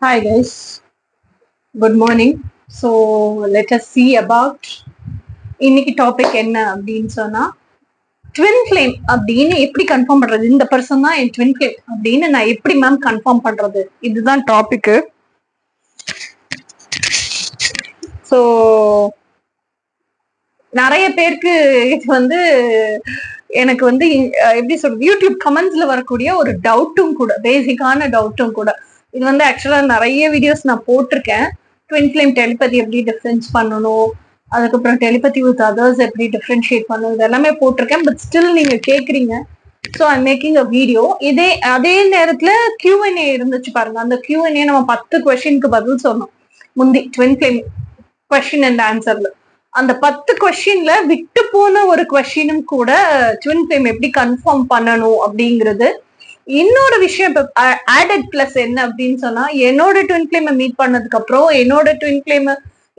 Hi guys, good morning. So let us see about இன்னைக்கு topic என்ன அப்படின்னு சொன்னா ட்வின் ஃபிளேம் அப்படின்னு எப்படி கன்ஃபார்ம் பண்றது, இந்த பர்சன் தான் என் ட்வின் ஃபிளேம் அப்படின்னு நான் எப்படி மேம் கன்ஃபார்ம் பண்றது, இதுதான் டாபிக். ஸோ நிறைய பேருக்கு இது வந்து எனக்கு வந்து எப்படி சொல்றது, யூடியூப் கமெண்ட்ஸ்ல வரக்கூடிய ஒரு டவுட்டும் கூட, பேசிக்கான டவுட்டும் கூட. இது வந்து ஆக்சுவலா நிறைய வீடியோஸ் நான் போட்டிருக்கேன். ட்வின் ஃபிளேம் டெலிபதி எப்படி டிஃபரன்ஸ் பண்ணணும், அதுக்கப்புறம் டெலிபதி வித் அதர்ஸ் எப்படி டிஃபரன்ஷியேட் பண்ணணும், இது எல்லாமே போட்டிருக்கேன். பட் ஸ்டில் நீங்க கேக்குறீங்க, so I making a video. அதே நேரத்துல Q&A இருந்துச்சு பாருங்க. அந்த Q&A நம்ம 10 கொஸ்டினுக்கு பதில் சொன்னோம் முந்தி ட்வின் ஃபிளேம் கொஸ்டின் அண்ட் ஆன்சர்ல. அந்த 10 கொஸ்டின்ல விட்டு போன ஒரு கொஸ்டினும் கூட ட்வின் ஃபிளேம் எப்படி கன்ஃபார்ம் பண்ணணும் அப்படிங்கிறது. இன்னொரு விஷயம் ஆடட் பிளஸ் என்ன அப்படின்னு சொன்னா, என்னோட ட்வின் ஃபிளேம் மீட் பண்ணதுக்கு அப்புறம் என்னோட ட்வின் ஃபிளேம்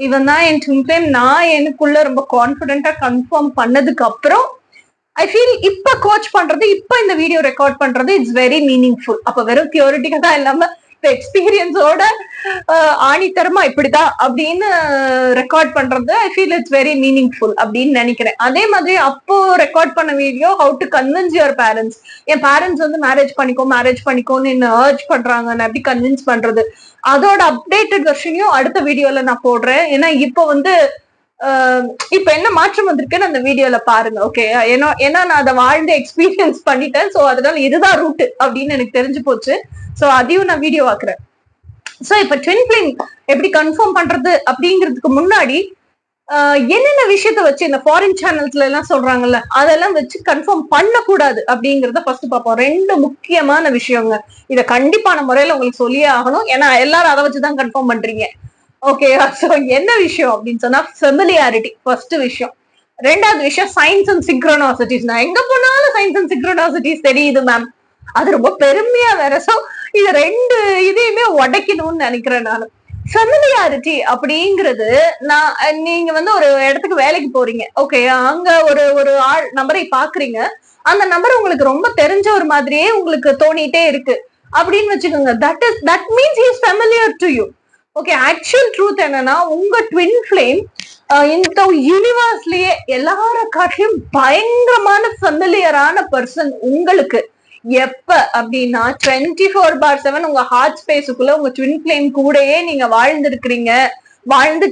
இவன் தான் என் ட்வின் ஃபிளேம் நான் எனக்குள்ள ரொம்ப கான்பிடென்டா கன்ஃபார்ம் பண்ணதுக்கு அப்புறம் ஐ ஃபீல் இப்ப கோச் பண்றது, இப்ப இந்த வீடியோ ரெக்கார்ட் பண்றது இட்ஸ் வெரி மீனிங்ஃபுல். அப்ப வெறும் தியோரிட்டிக்கா தான் இல்லாம எக்ஸ்பீரியன்ஸோட ஆணித்தரமா இப்படிதான் அப்படின்னு ரெக்கார்ட் பண்றது I feel it's very meaningful அப்படின்னு நினைக்கிறேன். அதே மாதிரி அப்போ ரெக்கார்ட் பண்ண video how to convince your parents. N parents வந்து மேரேஜ் பண்ணிக்கோன்னு என்ன அர்ஜ் பண்றாங்க, நான் எப்படி கன்வின்ஸ் பண்றது, அதோட அப்டேட்டட் வெர்ஷனையும் அடுத்த வீடியோல நான் போடுறேன். ஏன்னா இப்போ வந்து இப்ப என்ன மாற்றம் வந்திருக்குன்னு அந்த வீடியோல பாருங்க. ஓகே, ஏன்னா நான் அதை வாழ்ந்து எக்ஸ்பீரியன்ஸ் பண்ணிட்டேன். சோ அதனால இதுதான் ரூட் அப்படின்னு எனக்கு தெரிஞ்சு போச்சு. சோ அதையும் நான் வீடியோ ஆக்குறேன். சோ இப்ப ட்வின் ஃபிளேம் எப்படி கன்ஃபார்ம் பண்றது அப்படிங்கிறதுக்கு முன்னாடி என்னென்ன விஷயத்த வச்சு இந்த ஃபாரின் சேனல்ஸ்ல எல்லாம் சொல்றாங்கல்ல, அதெல்லாம் வச்சு கன்ஃபார்ம் பண்ணக்கூடாது அப்படிங்கறத ஃபர்ஸ்ட் பார்ப்போம். 2 முக்கியமான விஷயங்க. இத கண்டிப்பான முறையில உங்களுக்கு சொல்லியே ஆகணும், ஏன்னா எல்லாரும் அதை வச்சுதான் கன்ஃபார்ம் பண்றீங்க. ஓகே, சோ என்ன விஷயம் அப்படின்னு சொன்னா ஃபெமிலியாரிட்டி ஃபர்ஸ்ட் விஷயம். 2வது விஷயம் சயின்ஸ் அண்ட் சிங்க்ரோனாசிட்டிஸ். நான் எங்க போனாலும் சயின்ஸ் அண்ட் சிங்க்ரோனாசிட்டிஸ் தெரியுது மேம், அது ரொம்ப பெருமையா வேற. சோ இது 2 இதையுமே உடைக்கணும்னு நினைக்கிறேன் நான். ஃபெமிலியாரிட்டி அப்படிங்கிறது, நீங்க வந்து ஒரு இடத்துக்கு வேலைக்கு போறீங்க. ஓகே, அங்க ஒரு ஆள் நம்பரை பாக்குறீங்க, அந்த நம்பர் உங்களுக்கு ரொம்ப தெரிஞ்ச ஒரு மாதிரியே உங்களுக்கு தோணிட்டே இருக்கு அப்படின்னு வச்சுக்கோங்க. That means he is familiar to you. Okay, actual truth என்னன்னா, உங்க ட்வின் ஃபிளேம் இந்த யூனிவர்ஸ்லயே எல்லார காட்டிலும் பயங்கரமான ஃபெமிலியரான பர்சன் உங்களுக்கு. எப்ப அப்படின்னா 24/7 உங்க ஹார்ட் ஸ்பேஸுக்குள்ள உங்க ட்வின் ஃபிளேம் கூடயே நீங்க வாழ்ந்துட்டு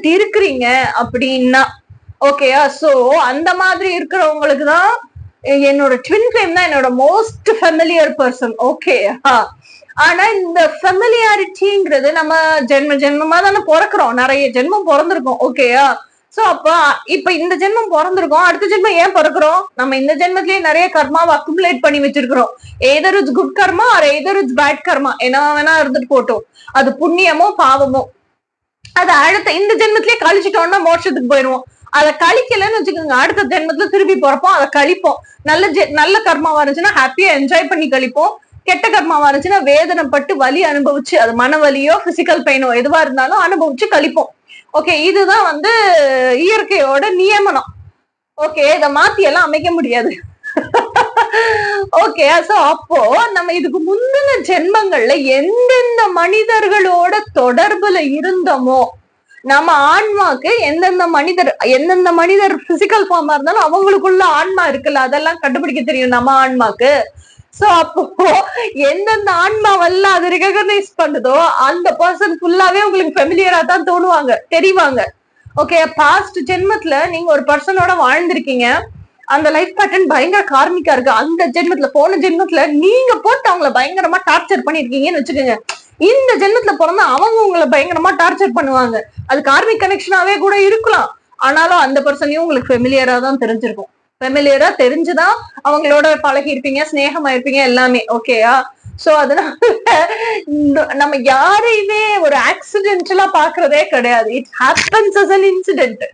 இருக்கிறீங்க அப்படின்னா. ஓகேயா, சோ அந்த மாதிரி இருக்கிறவங்களுக்கு தான் என்னோட ட்வின் ஃபிளேம் தான் என்னோட மோஸ்ட் ஃபெமிலியர் பர்சன். ஓகே, ஆனா இந்த ஃபெமிலியாரிட்டிங்கிறது நம்ம ஜென்மமா தானே பிறக்கிறோம், நிறைய ஜென்மம் பிறந்திருக்கோம். ஓகேயா, சோ அப்ப இப்ப இந்த ஜென்மம் பிறந்திருக்கோம், அடுத்த ஜென்மம் ஏன் பிறக்கிறோம், நம்ம இந்த ஜென்மத்திலேயே நிறைய கர்மாவை அக்குமுலேட் பண்ணி வச்சிருக்கிறோம். Either it's good karma or either it's bad karma, என்ன வேணா இருந்துட்டு போட்டோம், அது புண்ணியமோ பாவமோ, அது அடுத்த இந்த ஜென்மத்திலேயே கழிச்சிட்டோம்னா மோட்சத்துக்கு போயிடுவோம். அதை கழிக்கலன்னு வச்சுக்கோங்க, அடுத்த ஜென்மத்துல திருப்பி பிறப்போம், அதை கழிப்போம். நல்ல கர்மாவா இருந்துச்சுன்னா ஹாப்பியா என்ஜாய் பண்ணி கழிப்போம், கெட்ட கர்மாவா இருந்துச்சுன்னா வேதனைப்பட்டு வலி அனுபவிச்சு, அது மன வலியோ பிசிக்கல் பெயினோ எதுவா இருந்தாலும் அனுபவிச்சு கழிப்போம். ஓகே, இதுதான் வந்து இயற்கையோட நியமனம். ஓகே, இதை மாத்தி எல்லாம் அமைக்க முடியாது. ஓகே, சோ அப்போ நம்ம இதுக்கு முந்தின ஜென்மங்கள்ல எந்தெந்த மனிதர்களோட தொடர்புல இருந்தோமோ, நம்ம ஆன்மாக்கு எந்தெந்த மனிதர் பிசிக்கல் ஃபார்மா இருந்தாலும் அவங்களுக்குள்ள ஆன்மா இருக்குல்ல, அதெல்லாம் கண்டுபிடிக்க தெரியும் நம்ம ஆன்மாக்கு. சோ அப்போ எந்தெந்த ஆன்மாவெல்லாம் அது ரெகக்னைஸ் பண்ணுதோ அந்த பர்சன் ஃபுல்லாவே உங்களுக்கு ஃபெமிலியரா தான் தெரிவாங்க. ஓகே, பாஸ்ட் ஜென்மத்துல நீங்க ஒரு பர்சனோட வாழ்ந்திருக்கீங்க, அந்த லைஃப் பேட்டர்ன் பயங்கர கார்மிக்கா இருக்கு. அந்த ஜென்மத்துல போன ஜென்மத்துல நீங்க போட்டு அவங்கள பயங்கரமா டார்ச்சர் பண்ணிருக்கீங்கன்னு வச்சுக்கோங்க, இந்த ஜென்மத்துல பிறந்தா அவங்க உங்களை பயங்கரமா டார்ச்சர் பண்ணுவாங்க. அது கார்மிக் கனெக்ஷனாவே கூட இருக்கலாம், ஆனாலும் அந்த பர்சனையும் உங்களுக்கு ஃபெமிலியரா தான் தெரிஞ்சிருக்கும். ஃபெமிலியரா தெரிஞ்சுதான் அவங்களோட பழகி இருப்பீங்க, ஸ்நேகமா இருப்பீங்க எல்லாமே. ஓகேயா, சோ அதனால நம்ம யாரையுமே ஒரு ஆக்சிடென்டலா பாக்குறதே கிடையாது. It happens as an incident.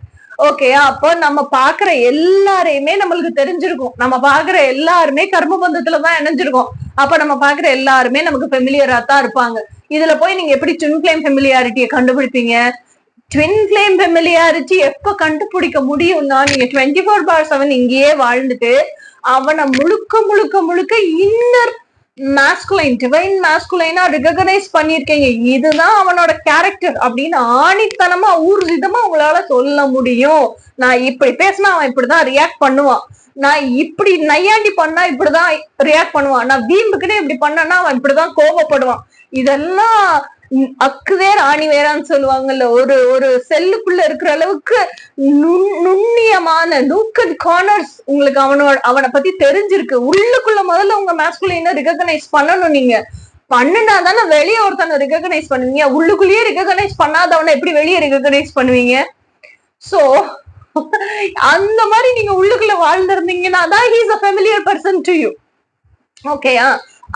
ஓகேயா, அப்போ நம்ம பாக்குற எல்லாரையுமே நம்மளுக்கு தெரிஞ்சிருக்கும், நம்ம பாக்குற எல்லாருமே கர்ம பந்தத்துலதான் இணைஞ்சிருக்கோம். அப்ப நம்ம பாக்குற எல்லாருமே நமக்கு ஃபெமிலியரா தான் இருப்பாங்க. இதுல போய் நீங்க எப்படி ட்வின் ஃபிளேம் ஃபெமிலியாரிட்டியை கண்டுபிடிப்பீங்க? ட்வின் ஃபிளேம் ஃபெமிலியாரிட்டி எப்ப கண்டுபிடிக்க முடியும்னா, நீங்க 24/7 இங்கேயே வாழ்ந்துட்டு அவனை முழுக்க இன்னர் மாஸ்குலைன், டிவைன் மாஸ்குலைனா ரெகக்னைஸ் பண்ணிருக்கீங்க, இதுதான் அவனோட கேரக்டர் அப்படின்னு ஆணித்தனமா ஊர்ஜிதமா உங்களால சொல்ல முடியும். நான் இப்படி பேசினா அவன் இப்படிதான் ரியாக்ட் பண்ணுவான், நான் இப்படி நையாண்டி பண்ணா இப்படிதான் ரியாக்ட் பண்ணுவான், நான் வீம்புக்குன்னு இப்படி பண்ணனா அவன் இப்படிதான் கோபப்படுவான். இதெல்லாம் அக்கு வேற ஆணி வேறான்னு சொல்லுவாங்கல்ல, ஒரு ஒரு செல்லுக்குள்ள இருக்கிற அளவுக்கு நுண்ணியமான நூக்கன் கார்னர்ஸ் உங்களுக்கு அவனை பத்தி தெரிஞ்சிருக்கு. உள்ளுக்குள்ள முதல்ல உங்க மாஸ்குலைனை ரெகக்னைஸ் பண்ணணும். நீங்க பண்ணுனா தானே வெளியே ஒருத்தனை ரெகக்னைஸ் பண்ணுவீங்க. உள்ளுக்குள்ளேயே ரெகக்னைஸ் பண்ணாதவனை எப்படி வெளியே ரெகக்னைஸ் பண்ணுவீங்க? சோ அந்த மாதிரி நீங்க உள்ளுக்குள்ள வாழ்ந்திருந்தீங்கன்னா தான் he is a familiar person to you. ஓகேயா?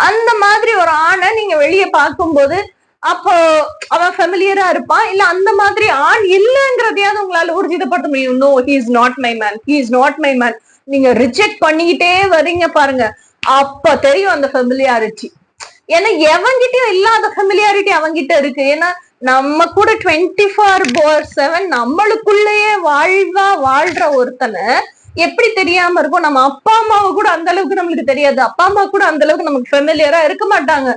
அந்த மாதிரி ஒரு ஆணை நீங்க வெளியே பார்க்கும்போது அப்போ அவன் ஃபெமிலியரா இருப்பான். இல்ல அந்த மாதிரி ஆண் இல்லைங்கிறதையாவது உங்களால ஊர்ஜிதப்படுத்த முடியும். No, he is not my man, he is not my man. நீங்க ரிஜெக்ட் பண்ணிக்கிட்டே வரீங்க பாருங்க, அப்ப தெரியும் அந்த ஃபெமிலியாரிட்டி. ஏன்னா எவங்கிட்டயும் இல்லாத ஃபெமிலியாரிட்டி அவங்கிட்ட இருக்கு. ஏன்னா நம்ம கூட 24/7 நம்மளுக்குள்ளேயே வாழ்ற ஒருத்தனை எப்படி தெரியாம இருக்கும்? நம்ம அப்பா அம்மாவை கூட அந்த அளவுக்கு நம்மளுக்கு தெரியாது. அப்பா அம்மா கூட அந்த அளவுக்கு நமக்கு ஃபெமிலியரா இருக்க மாட்டாங்க.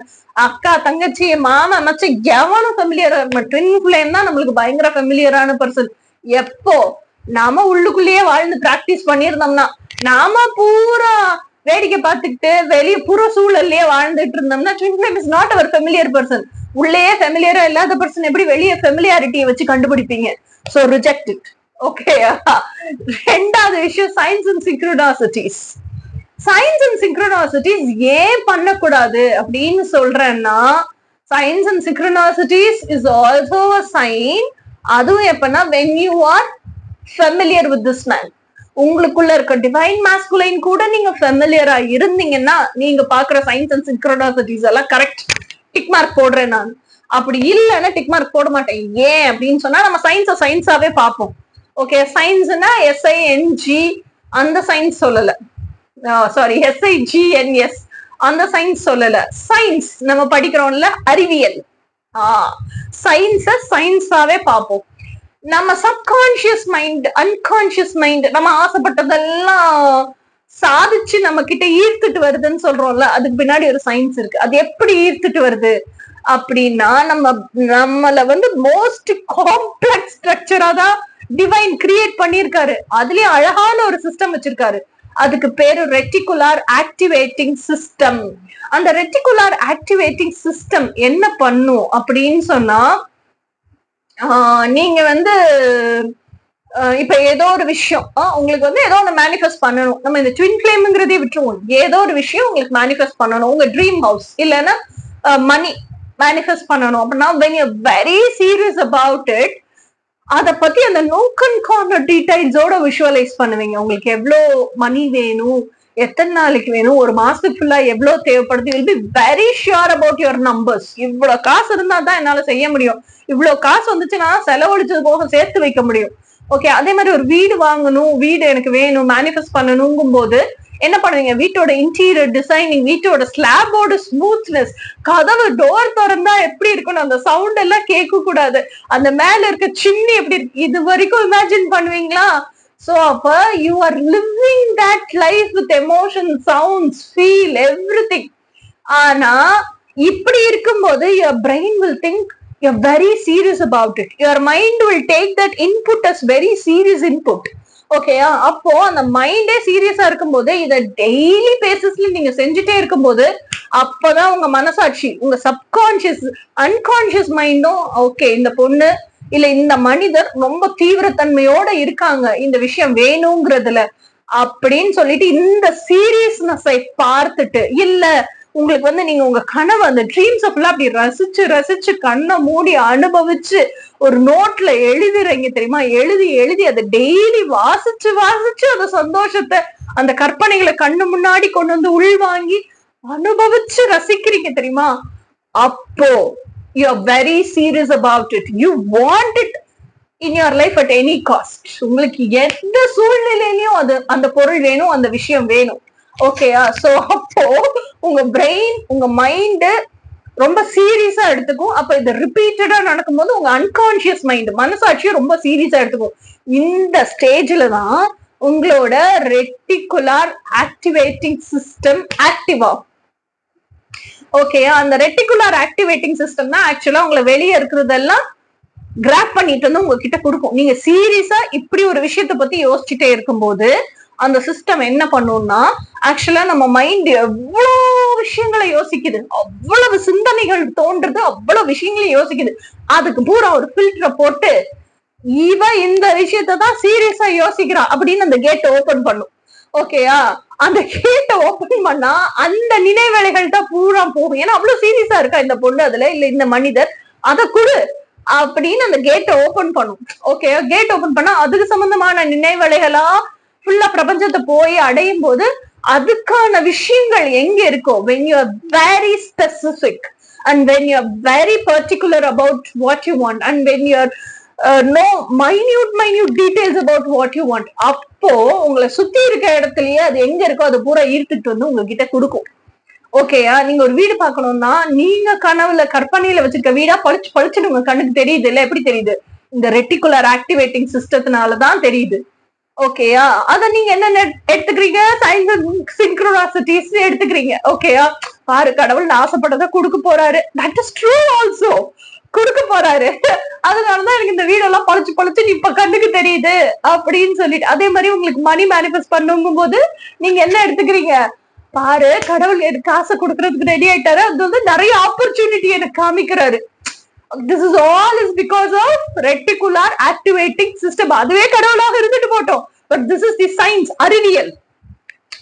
அக்கா, தங்கச்சி, மாமா, மச்சி எவனும் ஃபெமிலியரா இருக்க மாட்டோம். ட்வின் ஃப்ளேம் தான் நம்மளுக்கு பயங்கர ஃபெமிலியரான பர்சன். எப்போ நாம உள்ளுக்குள்ளேயே வாழ்ந்து பிராக்டிஸ் பண்ணிருந்தோம்னா, நாம பூரா வேடிக்கை பார்த்துக்கிட்டு வெளியே புற சூழல்லையே வாழ்ந்துட்டு இருந்தோம்னா twin flame is not our familiar person. உள்ளேயே ஃபெமிலியரா இல்லாத பர்சன் எப்படி வெளியே ஃபெமிலியாரிட்டியை வச்சு கண்டுபிடிப்பீங்க? So reject it. ஓகேயா? ரெண்டாவது விஷயம், signs and synchronicities. Signs and synchronicities ஏன் பண்ணக்கூடாது அப்படின்னு சொல்றேன்னா, signs and synchronicities is also a sign. அதுவும் எப்பன்னா when you are familiar with this man, உங்களுக்குள்ள இருக்க டிவைன் மாஸ்குலைன் கூட நீங்க ஃபெமிலியரா இருந்தீங்கன்னா நீங்க பாக்குற சைன்ஸ் அண்ட் சிங்க்ரோனாசிட்டிஸ் எல்லாம் கரெக்ட், டிக் மார்க் போடுறேன் நான். அப்படி இல்லைன்னா டிக் மார்க் போட மாட்டேன். ஏன் அப்படின்னு சொன்னா நம்ம சயின்ஸாவே பார்ப்போம். ஓகே, சயின்ஸ்னா SING அந்த சயின்ஸ் சொல்லல, சாரி SIGNS அந்த சயின்ஸ் சொல்லல. சயின்ஸ் நம்ம படிக்கிறோம்ல, அறிவியல், சயின்ஸாவே பார்ப்போம். நம்ம சப்கான்சியஸ் மைண்ட், அன்கான்சியஸ் மைண்ட், நம்ம ஆசைப்பட்டதெல்லாம் சாதிச்சு நம்ம கிட்ட ஈர்த்துட்டு வருதுன்னு சொல்றோம்ல, அதுக்கு பின்னாடி ஒரு சயின்ஸ் இருக்கு. அது எப்படி ஈர்த்துட்டு வருது அப்படின்னா, நம்மள மோஸ்ட் காம்ப்ளெக்ஸ் ஸ்ட்ரக்சரா தான் டிவைன் கிரியேட் பண்ணிருக்காரு. அதுலயும் அழகான ஒரு சிஸ்டம் வச்சிருக்காரு. அதுக்கு பேரு ரெட்டிகுலார் ஆக்டிவேட்டிங் சிஸ்டம். அந்த ரெட்டிகுலார் ஆக்டிவேட்டிங் சிஸ்டம் என்ன பண்ணும் அப்படின்னு சொன்னா, நீங்க இப்ப ஏதோ ஒரு விஷயம் உங்களுக்கு ஏதோ ஒண்ணு மேனிஃபெஸ்ட் பண்ணணும். நம்ம இந்த ட்வின் ஃப்ளேம்ங்கிறதே விட்டுருவோம். ஏதோ ஒரு விஷயம் உங்களுக்கு மேனிஃபெஸ்ட் பண்ணணும். உங்க ட்ரீம் ஹவுஸ் இல்லைன்னா மணி மேனிஃபெஸ்ட் பண்ணணும் அப்படின்னா, when you're very serious about it, அத பத்தி அந்த நோக் அண்ட் கார்னர் டீடைல்ஸோட விஷுவலைஸ் பண்ணுவீங்க. உங்களுக்கு எவ்வளவு மணி வேணும், எத்தனை நாளைக்கு வேணும், ஒரு மாசத்துக்கு ஃபுல்லா எவ்வளவு தேவைப்படுது. Will be very sure about your numbers. இவ்வளவு காசு இருந்தா தான் என்னால செய்ய முடியும், இவ்வளவு காசு வந்துச்சுன்னா செலவழிச்சது போக சேர்த்து வைக்க முடியும். ஓகே, அதே மாதிரி ஒரு வீடு வாங்கணும், வீடு எனக்கு வேணும், மேனிஃபெஸ்ட் பண்ணணுங்கும் போது என்ன பண்ணுவீங்க? வீட்டோட இன்டீரியர் டிசைனிங், வீட்டோட ஸ்லாபோட ஸ்மூத்னஸ், கதவு டோர் திறந்தா எப்படி இருக்கணும், அந்த சவுண்ட் எல்லாம் கேட்க கூடாது, அந்த மேல இருக்க சிம்னி எப்படி இருக்கு, இது வரைக்கும் இமேஜின் பண்ணுவீங்களா? சோ அப்ப you are living that life with emotion, sounds, feel, everything. ஆனா இப்படி இருக்கும்போது your brain will think you're very serious about it. Your mind will take that input as very serious input. ஓகேயா? அப்போ அந்த மைண்டே சீரியஸா இருக்கும்போது, இத டெய்லி பேசிஸ்ல நீங்க செஞ்சுட்டே இருக்கும்போது, அப்பதான் உங்க மனசாட்சி, உங்க சப்கான்சியஸ், அன்கான்சியஸ் மைண்டும் ஓகே, இந்த பொண்ணு இல்ல இந்த மனிதர் ரொம்ப தீவிரத்தன்மையோட இருக்காங்க இந்த விஷயம் வேணுங்கிறதுல அப்படின்னு சொல்லிட்டு இந்த சீரியஸ்னஸை பார்த்துட்டு, இல்ல உங்களுக்கு நீங்க உங்க கனவு, அந்த ட்ரீம்ஸ் ஃபுல்லா அப்படி ரசிச்சு ரசிச்சு கண்ணை மூடி அனுபவிச்சு ஒரு நோட்ல எழுதுறீங்க தெரியுமா? எழுதி அதை டெய்லி வாசிச்சு வாசிச்சு அந்த சந்தோஷத்தை, அந்த கற்பனைகளை கண்ணு முன்னாடி கொண்டு உள்வாங்கி அனுபவிச்சு ரசிக்கிறீங்க தெரியுமா? அப்போ you are very serious about it. You want it in your life at any cost. உங்களுக்கு எந்த சூழ்நிலையிலயும் அந்த பொருள் வேணும், அந்த விஷயம் வேணும். ஓகேயா? சோ அப்போ உங்க பிரெயின், உங்க மைண்ட் ரொம்ப சீரியஸா எடுத்துக்கும். அப்ப இது ரிப்பீட்டடா நடக்கும்போது உங்க அன்கான்சியஸ் மைண்ட், மனசாட்சியும் ரொம்ப சீரியஸா எடுத்துக்கும். இந்த ஸ்டேஜ்ல தான் உங்களோட ரெட்டிகுலார் ஆக்டிவேட்டிங் சிஸ்டம் ஆக்டிவ் ஆகும். ஓகேயா? அந்த ரெட்டிகுலர் ஆக்டிவேட்டிங் சிஸ்டம் தான் ஆக்சுவலா உங்களை வெளியே இருக்கிறதெல்லாம் கிராப் பண்ணிட்டு வந்து உங்ககிட்ட கொடுக்கும். நீங்க சீரியஸா இப்படி ஒரு விஷயத்த பத்தி யோசிச்சுட்டே இருக்கும்போது அந்த சிஸ்டம் என்ன பண்ணும்னா, ஆக்சுவலா நம்ம மைண்ட் எவ்வளவு விஷயங்களை யோசிக்குது, அவ்வளவு சிந்தனைகள் தோன்றது, அவ்வளவு விஷயங்களை யோசிக்குது. அதுக்கு பூரா ஒரு ஃபில்டரை போட்டு இவ இந்த விஷயத்தான் சீரியஸா யோசிக்கிறா அப்படின்னு அந்த கேட்டை ஓபன் பண்ணும். ஓகேயா? அந்த கேட்டை ஓபன் பண்ணா அந்த நினைவேளைகள் தான் பூரா போகும். ஏன்னா அவ்வளவு சீரியஸா இருக்கா இந்த பொண்ணு அதுல, இல்ல இந்த மனிதர், அதை கொடு அப்படின்னு அந்த கேட்டை ஓபன் பண்ணும். ஓகே, கேட் ஓபன் பண்ணா அதுக்கு சம்பந்தமான நினைவலைகளா ஃபுல்லா பிரபஞ்சத்தை போய் அடையும் போது அதுக்கான விஷயங்கள் எங்க இருக்கோ, when you are very specific and when you are very particular about what you want and when you are no minute details about what you want, அப்போ உங்களை சுத்தி இருக்க இடத்துலயே அது எங்க இருக்கோ அது பூரா ஈர்த்துட்டு வந்து உங்ககிட்ட கொடுக்கும். ஓகேயா? நீங்க ஒரு வீடு பாக்கணும்னா நீங்க கனவுல கற்பனையில வச்சிருக்க வீடா பளிச்சு பளிச்சுன்னு உங்க கண்ணுக்கு தெரியுது இல்ல? எப்படி தெரியுது? இந்த ரெட்டிகுலர் ஆக்டிவேட்டிங் சிஸ்டத்தினாலதான் தெரியுது. ஓகேயா? அத நீங்க என்ன எடுத்துக்கிறீங்க? சயின்ஸ் சிங்க்ரோனிசிட்டிஸ் எடுத்துக்கிறீங்க. ஓகேயா? பாரு, கடவுள் ஆசைப்பட்டதை கொடுக்க போறாரு. தட் இஸ் ட்ரூ ஆல்சோ, கொடுக்க போறாரு. அதனாலதான் எனக்கு இந்த வீடெல்லாம் பளிச்சு பளிச்சு இப்ப கண்ணுக்கு தெரியுது அப்படின்னு சொல்லிட்டு. அதே மாதிரி உங்களுக்கு மணி மேனிஃபெஸ்ட் பண்ணும் போது நீங்க என்ன எடுத்துக்கிறீங்க? பாரு, கடவுள் எனக்கு காசை கொடுக்கறதுக்கு ரெடி ஆயிட்டாரு, அது வந்து நிறைய ஆப்பர்ச்சுனிட்டி எனக்கு காமிக்கிறாரு. This is all is because of reticular activating system. அதுவே கடவுளாக இருந்துட்டு போட்டோம். But this is the science, அறிவியல்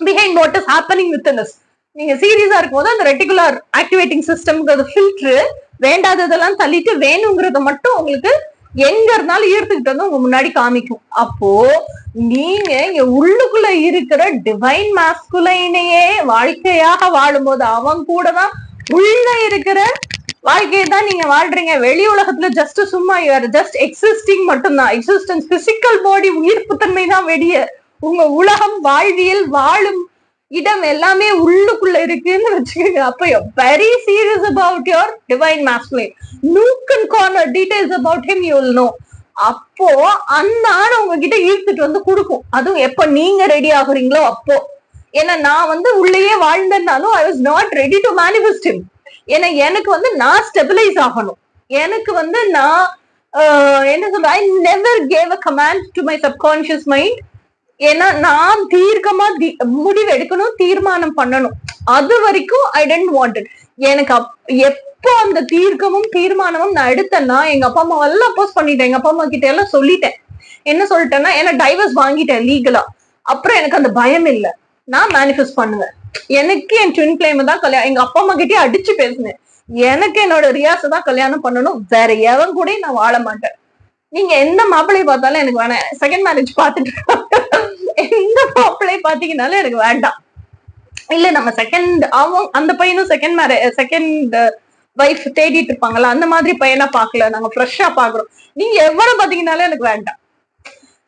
behind what is happening within us. நீங்க சீரியஸா இருக்கும்போது அந்த ரெட்டிகுலர் ஆக்டிவேட்டிங் சிஸ்டம்ங்கிறது ஃபில்டர் வேண்டாததெல்லாம் தள்ளிட்டு வேணுங்கிறத மட்டும் உங்களுக்கு எங்க இருந்தாலும் ஈர்த்துக்கிட்டு வந்து உங்க முன்னாடி காமிக்கும். அப்போ நீங்க இங்க உள்ளுக்குள்ள இருக்கிற டிவைன் மாஸ்குலைனையே வாழ்க்கையாக வாழும்போது அவன் கூட தான் உள்ள இருக்கிற வாழ்க்கையை தான் நீங்க வாழ்றீங்க. வெளி உலகத்துல ஜஸ்ட் சும்மா ஜஸ்ட் எக்ஸிஸ்டிங் மட்டும்தான். எக்ஸிஸ்டன்ஸ், பிசிக்கல் பாடி, உயிர்ப்புத்தன்மை தான் வெளியே. உங்க உலகம், வாழ்வியல், வாழும் இடம் எல்லாமே உள்ளுக்குள்ள இருக்குன்னு வச்சுக்கோங்க. அப்ப very serious about your divine masculine. Nook and corner details about him you will know. அப்போ அந்த ஆணை உங்ககிட்ட ஈர்த்துட்டு வந்து கொடுக்கும். அதுவும் எப்ப நீங்க ரெடி ஆகுறீங்களோ அப்போ. ஏன்னா நான் வந்து உள்ளேயே வாழ்ந்தேன்னாலும் I was not ready to manifest him. ஏன்னா எனக்கு வந்து நான் ஸ்டெபிலைஸ் ஆகணும். எனக்கு வந்து நான் என்ன சொல்ற, I never gave a command to my subconscious mind. ஏன்னா நான் தீர்க்கமா முடிவு எடுக்கணும், தீர்மானம் பண்ணணும். அது வரைக்கும் ஐ டென்ட் வாண்ட் இட். எனக்கு எப்போ அந்த தீர்க்கமும் தீர்மானமும் நான் எடுத்தேன்னா எங்க அப்பா அம்மா எல்லாம் அப்போஸ் பண்ணிட்டேன். எங்க அப்பா அம்மா கிட்ட எல்லாம் சொல்லிட்டேன். என்ன சொல்லிட்டேன்னா, ஏன்னா டைவர்ஸ் வாங்கிட்டேன் லீகலா. அப்புறம் எனக்கு அந்த பயம் இல்லை, நான் மேனிஃபெஸ்ட் பண்ணுவேன். எனக்கு என் ட்வின் ஃப்ளேம் தான் கல்யாணம். எங்க அப்பா அம்மா கிட்டே அடிச்சு பேசினேன், எனக்கு என்னோட ரியாஸை தான் கல்யாணம் பண்ணணும், வேற எவன் கூட நான் வாழ மாட்டேன். நீங்க எந்த மாப்பிள்ளையை பார்த்தாலும் எனக்கு வேணாம். செகண்ட் மேரேஜ் பார்த்துட்டு எந்த மாப்பிள்ளையை பாத்தீங்கன்னாலும் எனக்கு வேண்டாம். இல்ல நம்ம செகண்ட் அந்த பையனும் செகண்ட் வைஃப் தேடிட்டு இருப்பாங்களா, அந்த மாதிரி பையனா பாக்கல, நாங்க ஃப்ரெஷ்ஷா பாக்குறோம். நீங்க எவ்வளவு பாத்தீங்கன்னாலும் எனக்கு வேண்டாம்.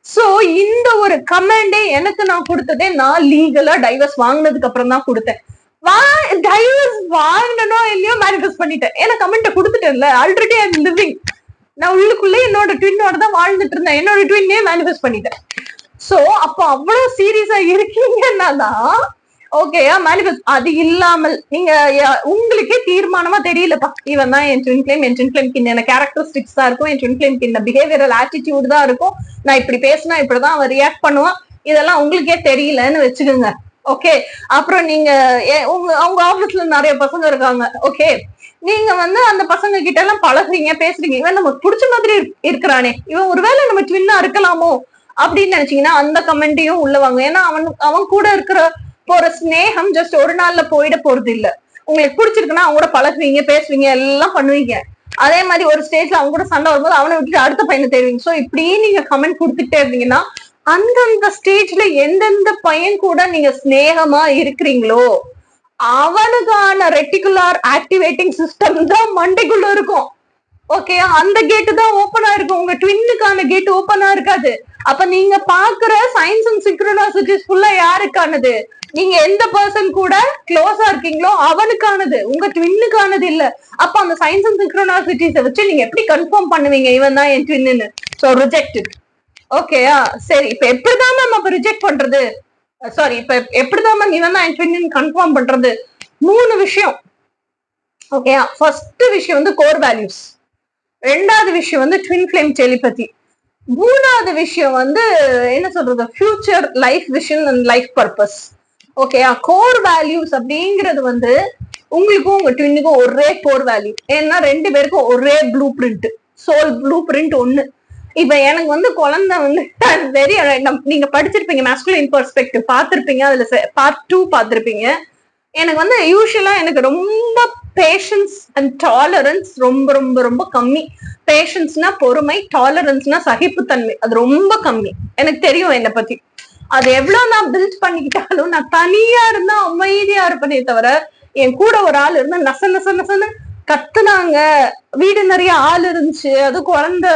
சோ இந்த ஒரு கமெண்டே எனக்கு நான் கொடுத்ததே நான் லீகலா டைவர்ஸ் வாங்கினதுக்கு அப்புறம் தான் கொடுத்தேன். டைவர்ஸ் வாங்கினோ இல்லையோ மேனிஃபெஸ்ட் பண்ணிட்டேன். ஏன்னா கமெண்ட்டை கொடுத்துட்டேன்ல, ஆல்ரெடி ஐ எம் லிவிங். நான் உள்ளுக்குள்ளே என்னோட ட்வின்னோட தான் வாழ்ந்துட்டு இருந்தேன். என்னோட ட்வின்னே மேனிஃபெஸ்ட் பண்ணிட்டேன். சோ அப்போ அவ்வளவு சீரியஸா இருக்கீங்கன்னா தான் ஓகேயா மேனிஃபெஸ்ட். அது இல்லாமல் நீங்க உங்களுக்கே தீர்மானமா தெரியலப்பா, இவன் தான் என் ட்வின் ஃப்ளேம், என் ட்வின் ஃப்ளேம்க்கு இந்த கேரக்டரிஸ்டிக்ஸ் தான் இருக்கும், என் ட்வின் ஃப்ளேம்க்கு இந்த பிஹேவியரல் ஆட்டிடியூட் தான் இருக்கும், நான் இப்படி பேசினா இப்படிதான் அவன் ரியாக்ட் பண்ணுவான், இதெல்லாம் உங்களுக்கே தெரியலன்னு வச்சுக்கோங்க. ஓகே, அப்புறம் நீங்க அவங்க ஆபீஸ்ல நிறைய பசங்க இருக்காங்க. ஓகே, நீங்க வந்து அந்த பசங்க கிட்ட எல்லாம் பழகுறீங்க, பேசுறீங்க, இவன் நமக்கு பிடிச்ச மாதிரி இருக்கிறானே, இவன் ஒருவேளை நம்ம ட்வின்னா இருக்கலாமோ அப்படின்னு நினைச்சீங்கன்னா அந்த கமெண்ட்டையும் உள்ளவாங்க. ஏன்னா அவன் கூட இருக்கிற போற ஸ்னேகம் ஜஸ்ட் ஒரு நாள்ல போயிட போறது இல்ல. உங்களுக்கு பிடிச்சிருக்குன்னா அவங்க கூட பழகுவீங்க, பேசுவீங்க, எல்லாம் பண்ணுவீங்க. அதே மாதிரி ஒரு ஸ்டேஜ்ல அவங்க கூட சண்டை வரும்போது அவனை விட்டுட்டு அடுத்த பையனை தேடுவீங்க. சோ இப்படி நீங்க கமெண்ட் கொடுத்துட்டே இருந்தீங்கன்னா அந்தந்த ஸ்டேஜ்ல எந்தெந்த பையன் கூட நீங்க ஸ்னேகமா இருக்கிறீங்களோ அவனுக்கான ரெட்டிகுலர் ஆக்டிவேட்டிங் சிஸ்டம் தான் மண்டைக்குள்ள இருக்கும். ஓகே, அந்த கேட்டு தான் ஓப்பனா இருக்கும், உங்க ட்வின்னுக்கான கேட் ஓப்பனா இருக்காது. அப்ப நீங்க பாக்குற சயின்ஸ் அண்ட் சிங்க்ரோனிசிட்டிஸ் ஃபுல்லா யாருக்கானது? நீங்க எந்த பர்சன் கூட க்ளோஸா இருக்கீங்களோ அவனுக்கானது, உங்க ட்வின்னுக்கானது இல்ல. அப்ப அந்த சயின்ஸ் அண்ட் சிங்க்ரோனிசிட்டிஸை வச்சு நீங்க எப்படி கன்ஃபார்ம் பண்ணுவீங்க இவன் தான் என் ட்வின்னு? So rejected. ஓகேயா, சரி, இப்ப எப்படிதான் மேம் அப்ப ரிஜெக்ட் பண்றது? சாரி, இப்ப எப்படிதான் மேம் இவன் தான் என் ட்வின்னு கன்ஃபார்ம் பண்றது? 3 விஷயம். ஓகே, ஃபர்ஸ்ட் விஷயம் வந்து கோர் வேல்யூஸ், ரெண்டாவது விஷயம் வந்து ட்வின் ஃபிளேம் டெலிபதி, மூணாவது விஷயம் வந்து என்ன சொல்றது, future life vision and life purpose. Okay, core values அப்படிங்கிறது வந்து உங்களுக்கும் உங்க ட்வின்னுக்கும் ஒரே கோர் வேல்யூ. ஏன்னா ரெண்டு பேருக்கும் ஒரே blueprint, soul blueprint ஒண்ணு. இப்ப எனக்கு வந்து குழந்தை வந்து வெரி, நீங்க படிச்சிருப்பீங்க மேஸ்குலின் பெர்ஸ்பெக்டிவ் பார்த்திருப்பீங்க, அதுல பார்ட் 2 பார்த்திருப்பீங்க. எனக்கு வந்து யூஸ்வலா எனக்கு ரொம்ப பேஷன்ஸ் அண்ட் டாலரன்ஸ் ரொம்ப ரொம்ப ரொம்ப கம்மி. பேஷன்ஸ்னா பொறுமை, டாலரன்ஸ்னா சகிப்புத்தன்மை, அது ரொம்ப கம்மி. எனக்கு தெரியும் என்னை பத்தி. அது எவ்வளவு நான் பில்ட் பண்ணிக்கிட்டாலும் நான் தனியா இருந்தா அமைதியா இருப்பேனே தவிர, என் கூட ஒரு ஆள் இருந்தா நச நச நசன்னு கத்துனாங்க, வீடு நிறைய ஆள் இருந்துச்சு, அது குழந்தை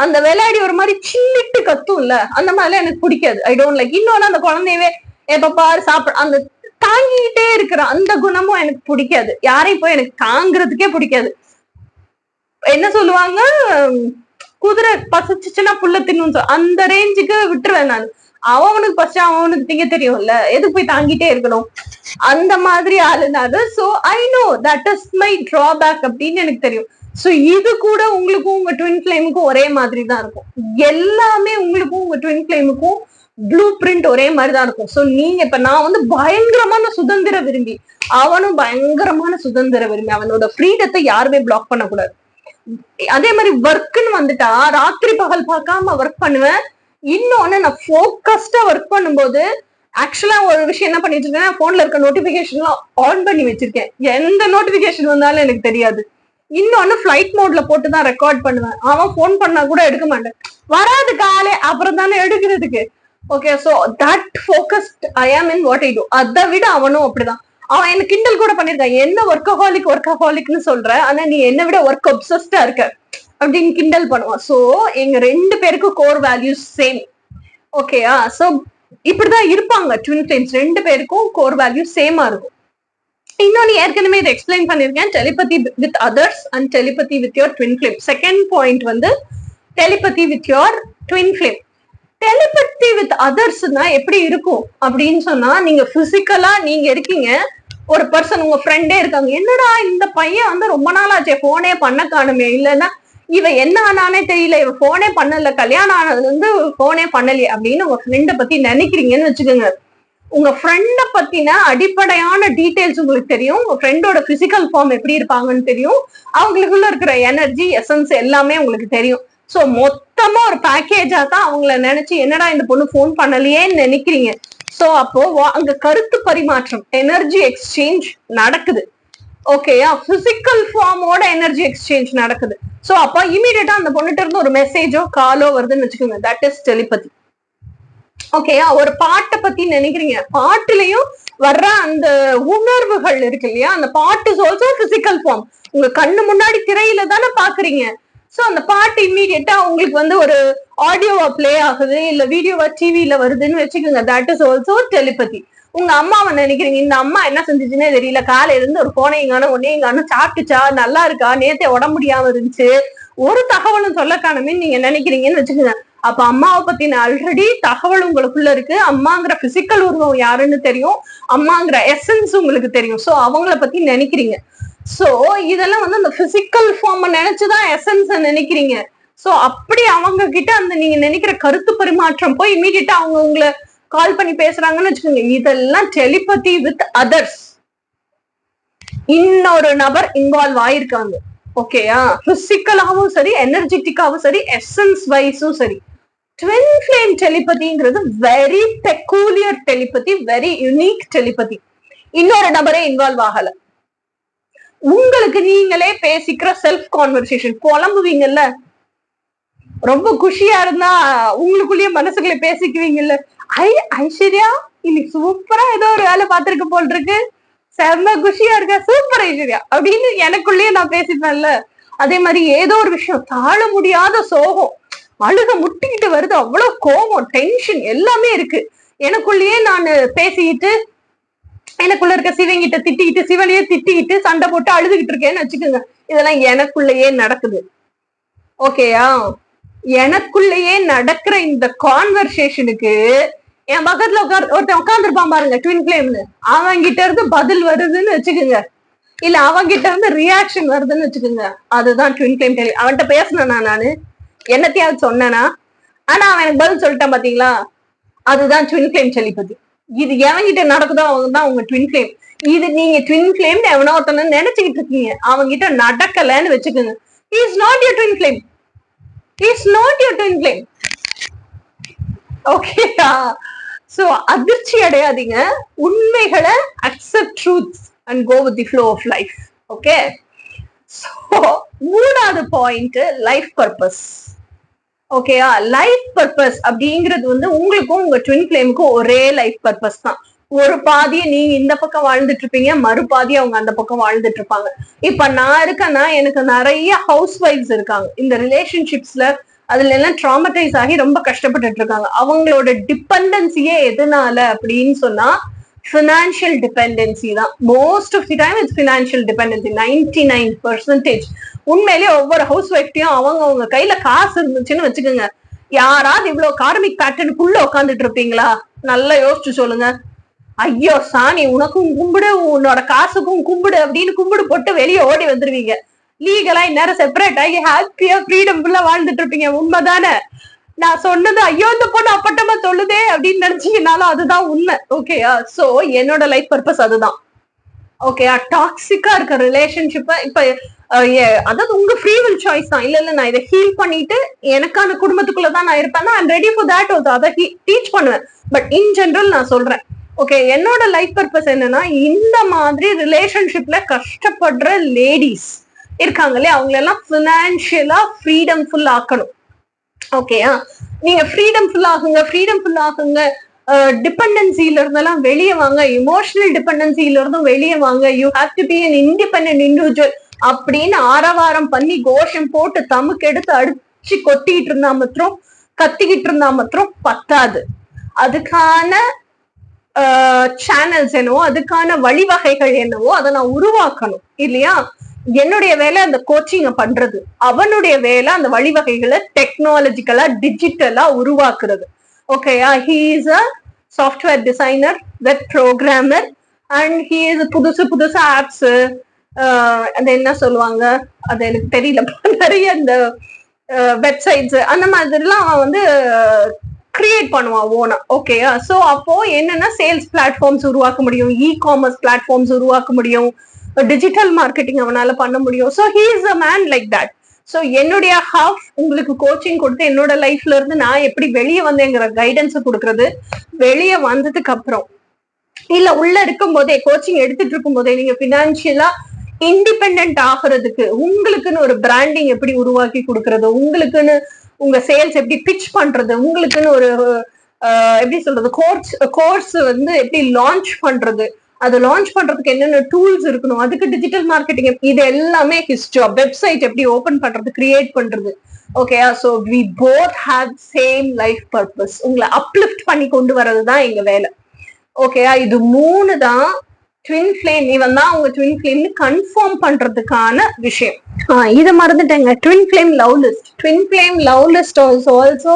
அந்த விளையாடி ஒரு மாதிரி சின்னிட்டு கத்தும் இல்ல, அந்த மாதிரிலாம் எனக்கு பிடிக்காது. I don't like. இன்னொன்னு அந்த குழந்தையவே எப்ப பாரு சாப்பிட அந்த தாங்கிட்டே இருக்கிற அந்த குணமும் எனக்கு பிடிக்காது. யாரையும் போய் எனக்கு தாங்குறதுக்கே பிடிக்காது. என்ன சொல்லுவாங்க, குதிரை பசிச்சுன்னா புல்ல தின்னு, அந்த ரேஞ்சுக்கு விட்டுருவேன் நான். அவனுக்கு பசி அவனுக்கு திங்க தெரியும்ல, எதுக்கு போய் தாங்கிட்டே இருக்கணும், அந்த மாதிரி ஆளுனாது. So I know that is my drawback அப்படின்னு எனக்கு தெரியும். சோ இது கூட உங்களுக்கும் உங்க ட்வின் ஃபிளேமுக்கும் ஒரே மாதிரி தான் இருக்கும். எல்லாமே உங்களுக்கும் உங்க ட்வின் ஃபிளேமுக்கும் ப்ளூ பிரிண்ட் ஒரே மாதிரி தான் இருக்கும். சோ நீங்க இப்ப நான் வந்து பயங்கரமான சுதந்திர விரும்பி, அவனும் பயங்கரமான சுதந்திர விரும்பி. அவனோட ஃப்ரீடத்தை யாருமே பிளாக் பண்ணக்கூடாது. அதே மாதிரி ஒர்க்குன்னு வந்துட்டா ராத்திரி பகல் பார்க்காம ஒர்க் பண்ணுவேன். இன்னொன்னு நான் போக்கஸ்டா ஒர்க் பண்ணும்போது ஆக்சுவலா ஒரு விஷயம் என்ன பண்ணிட்டு இருக்கேன், போன்ல இருக்க நோட்டிபிகேஷன் எல்லாம் ஆன் பண்ணி வச்சிருக்கேன். எந்த நோட்டிபிகேஷன் வந்தாலும் எனக்கு தெரியாது. இன்னொன்னு ஃபிளைட் மோட்ல போட்டுதான் ரெக்கார்ட் பண்ணுவேன். அவன் போன் பண்ணா கூட எடுக்க மாட்டேன், வராது காலே, அப்புறம் தானே எடுக்கிறதுக்கு. ஓகே, சோ தட் ஃபோக்கஸ்ட் ஐ ஆம் இன் வாட் ஐ டூ. அதை விட அவனும் அப்படிதான். அவன் என்ன கிண்டல் கூட பண்ணிருக்கான், என்ன ஒர்க்கஹாலிக்னு சொல்ற, ஆனா நீ என்ன விட ஒர்க் ஒப்சஸ்டா இருக்க அப்படின்னு கிண்டல் பண்ணுவான். சோ எங்க ரெண்டு பேருக்கும் கோர் வேல்யூஸ் சேம். ஓகேயா, சோ இப்படிதான் இருப்பாங்க ட்வின் ஃபிளேம்ஸ். ரெண்டு பேருக்கும் கோர் வேல்யூஸ் சேமா இருக்கும். இன்னொன்னு ஏற்கனவே இதை எக்ஸ்பிளைன் பண்ணிருக்கேன், telepathy with others and telepathy with your twin flame. Second point வந்து telepathy with your twin flame. Telepathy with அதர்ஸ்னா எப்படி இருக்கும் அப்படின்னு சொன்னா, நீங்க பிசிக்கலா நீங்க இருக்கீங்க, ஒரு பர்சன் உங்க ஃப்ரெண்டே இருக்காங்க, என்னடா இந்த பையன் வந்து ரொம்ப நாள் ஆச்சே போனே பண்ண காணுமே, இல்லைன்னா இவ என்ன ஆனானே தெரியல, இவ போனே பண்ணல, கல்யாணம் ஆனதுல இருந்து போனே பண்ணலையே அப்படின்னு உங்க ஃப்ரெண்டை பத்தி நினைக்கிறீங்கன்னு வச்சுக்கோங்க. உங்க ஃப்ரெண்ட பத்தின அடிப்படையான டீடைல்ஸ் உங்களுக்கு தெரியும், உங்க ஃப்ரெண்டோட பிசிக்கல் ஃபார்ம் எப்படி இருப்பாங்கன்னு தெரியும், அவங்களுக்குள்ள இருக்கிற எனர்ஜி எசன்ஸ் எல்லாமே உங்களுக்கு தெரியும். சோ மொத்தமா ஒரு பேக்கேஜா தான் அவங்கள நினைச்சு என்னடா இந்த பொண்ணு போன் பண்ணலையேன்னு நினைக்கிறீங்க. சோ அப்போ அங்க கருத்து பரிமாற்றம், எனர்ஜி எக்ஸ்சேஞ்ச் நடக்குது. ஓகேயா, பிசிக்கல் ஃபார்மோட எனர்ஜி எக்ஸ்சேஞ்ச் நடக்குது. சோ அப்ப இமீடியட்டா அந்த பொண்ணுட்டு இருந்து ஒரு மெசேஜோ காலோ வருதுன்னு வச்சுக்கோங்க, தட் இஸ் டெலிபதி. ஓகேயா, ஒரு பாட்டை பத்தி நினைக்கிறீங்க, பாட்டுலயும் வர்ற அந்த உணர்வுகள் இருக்கு இல்லையா, அந்த பாட்டு இஸ் ஆல்சோ பிசிக்கல் ஃபார்ம். உங்க கண்ணு முன்னாடி திரையில தானே பாக்குறீங்க. சோ அந்த பாட்டு இம்மீடியட்டா உங்களுக்கு வந்து ஒரு ஆடியோவா பிளே ஆகுது, இல்ல வீடியோவா டிவில வருதுன்னு வச்சுக்கோங்க, தட் இஸ் ஆல்சோ டெலிபதி. உங்க அம்மாவை நினைக்கிறீங்க, இந்த அம்மா என்ன செஞ்சுச்சுன்னே தெரியல, காலையில இருந்து ஒரு போனையங்கானோ ஒன்னேங்கானோ, சாப்பிட்டுச்சா, நல்லா இருக்கா, நேத்தே உடம்பு முடியாம இருந்துச்சு, ஒரு தகவலும் சொல்ல காணுமே நீங்க நினைக்கிறீங்கன்னு வச்சுக்கோங்க. அப்ப அம்மாவை பத்தின ஆல்ரெடி தகவல் உங்களுக்குள்ள இருக்கு. அம்மாங்கிற பிசிக்கல் உருவம் யாருன்னு தெரியும், அம்மாங்கிற எசன்ஸ் உங்களுக்கு தெரியும். சோ அவங்கள பத்தி நினைக்கிறீங்க. சோ இதெல்லாம் வந்து அந்த பிசிக்கல் ஃபார்ம் நினைச்சுதான் எசன்ஸ் நினைக்கிறீங்க. சோ அப்படி அவங்க கிட்ட அந்த நீங்க நினைக்கிற கருத்து பரிமாற்றம் போய் இமீடியட்டா அவங்க உங்களை கால் பண்ணி பேசுறாங்கன்னு வச்சுக்கோங்க, இதெல்லாம் டெலிபதி வித் அதர்ஸ். இன்னொரு நபர் இன்வால்வ் ஆயிருக்காங்க. ஓகேயா, பிசிக்கலாவும் சரி, எனர்ஜெட்டிக்காவும் சரி, எசன்ஸ் வைஸும் சரி. ட்வின் ஃபிளேம் டெலிபதிங்கிறது very peculiar telepathy, very unique telepathy. இன்னொரு நபரே இன்வால்வ் ஆகல, உங்களுக்கு நீங்களே பேசிக்கிற செல்ஃப் கான்வர்சேஷன். புலம்புவீங்கல்ல, ரொம்ப குஷியா இருந்தா உங்களுக்குள்ளேயே மனசுக்குள்ளே பேசிக்குவீங்கல்ல, ஐஸ்வர்யா இன்னைக்கு சூப்பரா ஏதோ ஒரு வேலை பார்த்திருக்க போல் இருக்கு, செம்ம குஷியா இருக்க, சூப்பர் ஐஸ்வர்யா அப்படின்னு எனக்குள்ளேயே நான் பேசிப்பேன்ல. அதே மாதிரி ஏதோ ஒரு விஷயம் தாழ முடியாத சோகம், அழுக முட்டிக்கிட்டு வருது, அவ்வளவு கோபம், டென்ஷன் எல்லாமே இருக்கு, எனக்குள்ளேயே நான் பேசிக்கிட்டு எனக்குள்ள இருக்க சிவங்கிட்ட திட்டிக்கிட்டு, சிவனையே திட்டிக்கிட்டு சண்டை போட்டு அழுதுகிட்டு இருக்கேன்னு வச்சுக்கோங்க. இதெல்லாம் எனக்குள்ளேயே நடக்குது. ஓகேயா, எனக்குள்ளேயே நடக்கிற இந்த கான்வர்சேஷனுக்கு என் பக்கத்துல ஒருத்தன் உட்காந்துருப்பான் பாருங்க ட்வின் ஃபிளேம்னு, அவன் கிட்ட இருந்து பதில் வருதுன்னு வச்சுக்கோங்க. இல்ல அவங்கிட்ட இருந்து ரியாக்ஷன் வருதுன்னு வச்சுக்கோங்க, அதுதான் ட்வின் ஃபிளேம் டெலிபதி. அவன்கிட்ட பேசினா நானு என்னத்தையாவது சொன்னேனா, ஆனா அவன் எனக்கு பதில் சொல்லிட்டான் பாத்தீங்களா, அதுதான் ட்வின் ஃபிளேம் டெலிபதி. இது எவங்கிட்ட நடக்குதோ அவங்க தான் உங்க ட்வின் ஃபிளேம். இது நீங்க ட்வின் ஃபிளேம் எவனோ ஒருத்தன நினைச்சுக்கிட்டு இருக்கீங்க, அவங்கிட்ட நடக்கலன்னு வச்சுக்கோங்க, he is not your twin flame. He is not your twin flame. ஓகேயா? சோ அதிர்ச்சி அடையாதீங்க, உண்மைகளை accept truth and go with the flow of life. Okay, so மூணாவது பாயிண்ட் லைஃப் பர்பஸ். ஓகேயா? லைஃப் பர்பஸ் அப்படிங்கிறது வந்து உங்களுக்கும் உங்க ட்வின் ஃபிளேமுக்கும் ஒரே லைஃப் பர்பஸ் தான். ஒரு பாதியை நீங்க இந்த பக்கம் வாழ்ந்துட்டு இருப்பீங்க, மறுபாதி அவங்க அந்த பக்கம் வாழ்ந்துட்டு இருப்பாங்க. இப்ப நான் இருக்கேன்னா எனக்கு நிறைய ஹவுஸ் ஒய்ஃப்ஸ் இருக்காங்க இந்த ரிலேஷன்ஷிப்ஸ்ல, அதுல எல்லாம் ட்ராமடைஸ் ஆகி ரொம்ப கஷ்டப்பட்டுட்டு இருக்காங்க. அவங்களோட டிபெண்டன்சியே எதனால அப்படின்னு சொன்னா ஃபினான்ஷியல் டிபெண்டன்சி தான். Most of the time it's financial dependency. 99% உண்மையிலேயே ஒவ்வொரு ஹவுஸ் ஒய்ஃப்டையும் அவங்க கையில காசு இருந்துச்சுன்னு வச்சுக்கோங்க, யாராவது இவ்வளவு கார்மிக் பேட்டர்னுக்குள்ள உட்காந்துட்டு இருப்பீங்களா? நல்லா யோசிச்சு சொல்லுங்க. ஐயோ சாணி, உனக்கும் கும்பிடு, உன்னோட காசுக்கும் கும்பிடு அப்படின்னு கும்பிடு போட்டு வெளியே ஓடி வந்துருவீங்க. லீகலா இந்நேரம் செப்பரேட் ஆகி ஹாப்பியா ஃப்ரீடம் ஃபுல்லா வாழ்ந்துட்டு இருப்பீங்க. உண்மைதானே? நான் சொன்னது ஐயோ இந்த பொண்ணு அப்பட்டமா சொல்லுதே அப்படின்னு நினைச்சீங்கனாலும் அதுதான் உண்மை. ஓகேயா? சோ என்னோட லைஃப் பர்பஸ் அதுதான். ஓகேயா? டாக்ஸிக்கா இருக்க ரிலேஷன்ஷிப்ப இப்ப அதாவது உங்க ஃப்ரீ வில் சாய்ஸ் தான். இல்ல நான் இதை ஹீல் பண்ணிட்டு எனக்கான குடும்பத்துக்குள்ளதான் நான் இருப்பேன், I'm ready for that also, அதை டீச் பண்ணுவேன். பட் இன் ஜெனரல் நான் சொல்றேன், ஓகே, என்னோட லைஃப் பர்பஸ் என்னன்னா, இந்த மாதிரி ரிலேஷன்ஷிப்ல கஷ்டப்படுற லேடிஸ் இருக்காங்களே அவங்களெல்லாம் பினான்சியலா ஃப்ரீடம் ஃபுல் ஆக்கணும். ஓகேயா? நீங்க ஃப்ரீடம் ஃபுல் ஆகுங்க, டிபெண்டன்சில இருந்தெல்லாம் வெளியே வாங்க, இமோஷனல் டிபெண்டன்சில இருந்தும் வெளியே வாங்க, you have to be an independent individual அப்படின்னு ஆரவாரம் பண்ணி கோஷம் போட்டு தமுக்கு எடுத்து அடிச்சு கொட்டிட்டு இருந்தா மாத்திரம், கத்திக்கிட்டு இருந்தா மாத்திரம் பத்தாது. அதுக்கான சேனல்ஸ் என்னவோ, அதுக்கான வழிவகைகள் என்னவோ அதை நான் உருவாக்கணும் இல்லையா? என்னுடைய வேலை அந்த கோச்சிங்க பண்றது, அவனுடைய வேலை அந்த வழிவகைகளை டெக்னாலஜிக்கலா டிஜிட்டலா உருவாக்குறது. ஓகேயா? He is a software designer, web programmer, and he is புதுசு ஆப்ஸ், அது என்ன சொல்லுவாங்க அது எனக்கு தெரியல, நிறைய இந்த வெப்சைட்ஸ் அந்த மாதிரிலாம் அவன் வந்து கிரியேட் பண்ணுவான் ஓனா. ஓகேயா? சோ அப்போ என்னன்னா சேல்ஸ் பிளாட்ஃபார்ம்ஸ் உருவாக்க முடியும், இ காமர்ஸ் பிளாட்ஃபார்ம்ஸ் உருவாக்க முடியும், டிஜிட்டல் மார்க்கெட்டிங் அவனால பண்ண முடியும். So he is a man like that. So என்னுடைய ஹாஃப் உங்களுக்கு கோச்சிங் கொடுத்து என்னோட லைஃப்ல இருந்து நான் எப்படி வெளியே வந்தேங்கிற கைடன்ஸ் கொடுக்கறது. வெளியே வந்ததுக்கு அப்புறம் இல்ல உள்ள இருக்கும் போதே, கோச்சிங் எடுத்துட்டு இருக்கும் போதே நீங்க பினான்சியலா இண்டிபெண்ட் ஆகுறதுக்கு உங்களுக்குன்னு ஒரு பிராண்டிங் எப்படி உருவாக்கி கொடுக்கறது, உங்களுக்குன்னு உங்க சேல்ஸ் எப்படி பிச் பண்றது, உங்களுக்குன்னு ஒரு எப்படி சொல்றது கோர்ஸ் வந்து எப்படி லான்ச் பண்றது, அது லான்ச் பண்றதுக்கு என்னென்ன டூல்ஸ் இருக்கணும், அதுக்கு டிஜிட்டல் மார்க்கெட்டிங், இது எல்லாமே ஹிஸ் ஜாப். வெப்சைட் எப்படி ஓபன் பண்றது, கிரியேட் பண்றது. ஓகேயா? So we both have same life purpose. உங்களை அப்லிஃப்ட் பண்ணி கொண்டு வர்றதுதான் எங்க வேலை. ஓகேயா? இது மூணு தான் ட்வின் ஃபிளேம். இவன் தான் உங்க ட்வின் ஃபிளேம்னு கன்ஃபார்ம் பண்றதுக்கான விஷயம். இதை மறந்துட்டேங்க, twin flame love list. Twin flame love list is also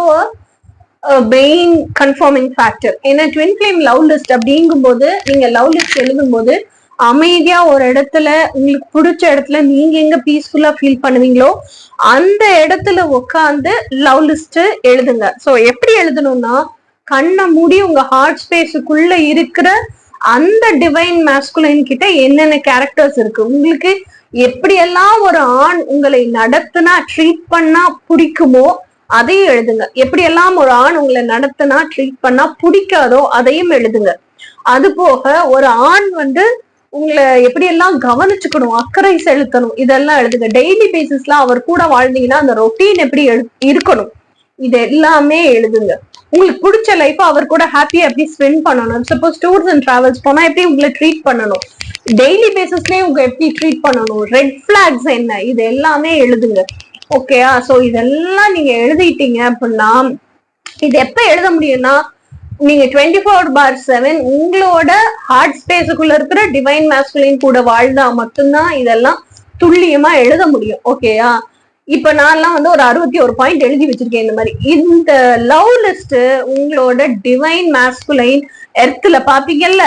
main confirming factor. ஏன்னா ட்வின் ஃபிளேம் லவ் லிஸ்ட் அப்படிங்கும்போது நீங்க லவ் லிஸ்ட் எழுதும் போது அமைதியா ஒரு இடத்துல உங்களுக்கு பிடிச்ச இடத்துல நீங்க எங்க பீஸ்ஃபுல்லா ஃபீல் பண்ணுவீங்களோ அந்த இடத்துல உட்காந்து லவ் லிஸ்ட் எழுதுங்க. சோ எப்படி எழுதணும்னா, கண்ணை மூடி உங்க ஹார்ட் ஸ்பேஸுக்குள்ள இருக்கிற அந்த டிவைன் மாஸ்குலைன் கிட்ட என்னென்ன கேரக்டர்ஸ் இருக்கு, உங்களுக்கு எப்படியெல்லாம் ஒரு ஆண் உங்களை நடத்துனா ட்ரீட் பண்ணா பிடிக்குமோ அதையும் எழுதுங்க. எப்படியெல்லாம் ஒரு ஆண் உங்களை நடத்தினா ட்ரீட் பண்ணா பிடிக்காதோ அதையும் எழுதுங்க. அது போக ஒரு ஆண் வந்து உங்களை எப்படியெல்லாம் கவனிச்சுக்கணும், அக்கறை செலுத்தணும், இதெல்லாம் எழுதுங்க. டெய்லி பேசிஸ்ல அவர் கூட வாழ்ந்தீங்கன்னா அந்த ரொட்டீன் எப்படி இருக்கணும், இது எல்லாமே எழுதுங்க. உங்களுக்கு பிடிச்ச லைஃப் அவர் கூட ஹாப்பியா எப்படி ஸ்பெண்ட் பண்ணணும், சப்போஸ் டூர்ஸ் அண்ட் டிராவல்ஸ் போனா எப்படி உங்களை ட்ரீட் பண்ணணும், டெய்லி பேசிஸ்லயே உங்க எப்படி ட்ரீட் பண்ணணும், ரெட் பிளாக்ஸ் என்ன, இது எல்லாமே எழுதுங்க. ஓகேயா? சோ இதெல்லாம் நீங்க எழுதிட்டீங்க அப்படின்னா, இது எப்ப எழுத முடியும்னா, நீங்க 24/7 உங்களோட ஹார்ட் ஸ்பேஸுக்குள்ள இருக்கிற டிவைன் மாஸ்குலின் கூட வாழ்ந்தா மட்டும்தான் இதெல்லாம் துல்லியமா எழுத முடியும். ஓகேயா? இப்ப நான்லாம் வந்து ஒரு 61 பாயிண்ட் எழுதி வச்சிருக்கேன். இந்த மாதிரி இந்த லவ் லிஸ்ட் உங்களோட டிவைன் மாஸ்குலைன் எர்த்ல பாப்பீங்கல்ல,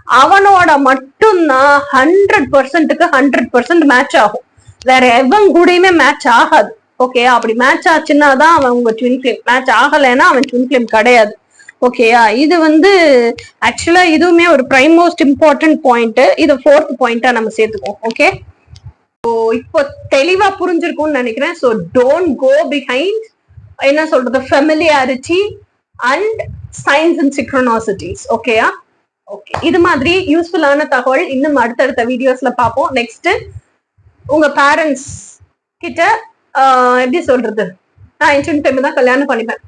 அவனோட மட்டும்தான் 100%க்கு 100% மேட்ச் ஆகும். வேற எவன் கூடயுமே மேட்ச் ஆகாது. ஓகே, அப்படி மேட்ச் ஆச்சுன்னா தான் அவன் உங்க ட்வின் ஃபிளேம், மேட்ச் ஆகலைன்னா அவன் ட்வின் ஃபிளேம் கிடையாது. ஓகேயா, இது வந்து ஆக்சுவலா இதுவுமே ஒரு பிரைம் மோஸ்ட் இம்பார்ட்டன்ட் பாயிண்ட். இது 4th பாயிண்டா நம்ம சேர்த்துக்கோம். ஓகே, இப்போ தெளிவா புரிஞ்சிருக்கும்னு நினைக்கிறேன். ஸோ டோன்ட் கோ பிஹைண்ட் என்ன சொல்றது ஃபெமிலியாரிட்டி அண்ட் சைன்ஸ் அண்ட் சிக்ரோனாசிட்டிஸ். ஓகேயா, ஓகே, இது மாதிரி யூஸ்ஃபுல்லான தகவல் இன்னும் அடுத்தடுத்த வீடியோஸ்ல பார்ப்போம். நெக்ஸ்ட் உங்க பேரண்ட்ஸ் கிட்ட எப்படி சொல்றது, நான் என் ட்வின் ஃபிளேம் தான் கல்யாணம் பண்ணிப்பேன்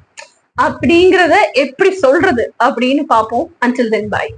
அப்படிங்கறத எப்படி சொல்றது அப்படின்னு பார்ப்போம். Until then, bye.